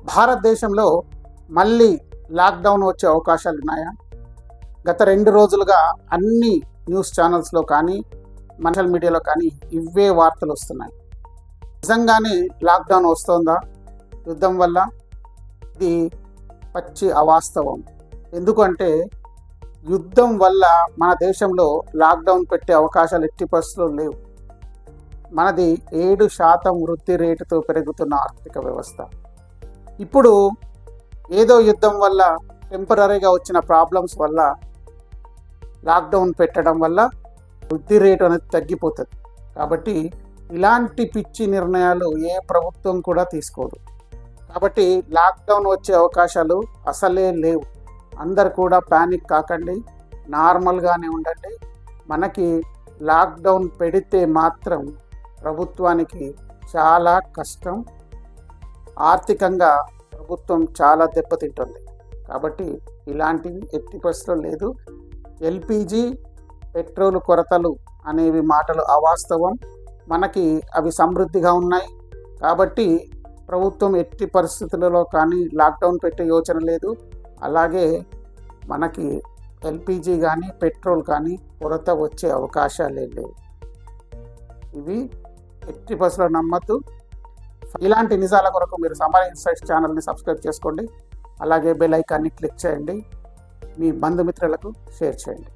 భారతదేశంలో మళ్ళీ లాక్డౌన్ వచ్చే అవకాశాలు ఉన్నాయా? గత 2 రోజులుగా అన్ని న్యూస్ ఛానల్స్లో కానీ సోషల్ మీడియాలో కానీ ఇవే వార్తలు వస్తున్నాయి. నిజంగానే లాక్డౌన్ వస్తుందా యుద్ధం వల్ల? ఇది పచ్చి అవాస్తవం. ఎందుకంటే యుద్ధం వల్ల మన దేశంలో లాక్డౌన్ పెట్టే అవకాశాలు ఎట్టి పరిస్థితుల్లో లేవు. మనది 7% వృద్ధి రేటుతో పెరుగుతున్న ఆర్థిక వ్యవస్థ. ఇప్పుడు ఏదో యుద్ధం వల్ల టెంపరీగా వచ్చిన ప్రాబ్లమ్స్ వల్ల లాక్డౌన్ పెట్టడం వల్ల వృద్ధి రేటు అనేది తగ్గిపోతుంది. కాబట్టి ఇలాంటి పిచ్చి నిర్ణయాలు ఏ ప్రభుత్వం కూడా తీసుకోదు. కాబట్టి లాక్డౌన్ వచ్చే అవకాశాలు అసలే లేవు. అందరు కూడా ప్యానిక్ కాకండి, నార్మల్గానే ఉండండి. మనకి లాక్డౌన్ పెడితే మాత్రం ప్రభుత్వానికి చాలా కష్టం, ఆర్థికంగా ప్రభుత్వం చాలా దెబ్బతింటుంది. కాబట్టి ఇలాంటివి ఎట్టి పరిస్థితుల్లో లేదు. ఎల్పిజి, పెట్రోల్ కొరతలు అనేవి మాటలు అవాస్తవం. మనకి అవి సమృద్ధిగా ఉన్నాయి. కాబట్టి ప్రభుత్వం ఎట్టి పరిస్థితులలో కానీ లాక్డౌన్ పెట్టే యోచన లేదు. అలాగే మనకి ఎల్పిజి కానీ పెట్రోల్ కానీ కొరత వచ్చే అవకాశాలే లేవు. ఇవి ఎట్టి పరిస్థితుల్లో నమ్మద్దు. ఇలాంటి నిజాల కొరకు మీరు సమర ఇన్సైట్స్ ఛానల్ని సబ్స్క్రైబ్ చేసుకోండి. అలాగే బెల్ ఐకాన్ని క్లిక్ చేయండి. మీ బంధుమిత్రులకు షేర్ చేయండి.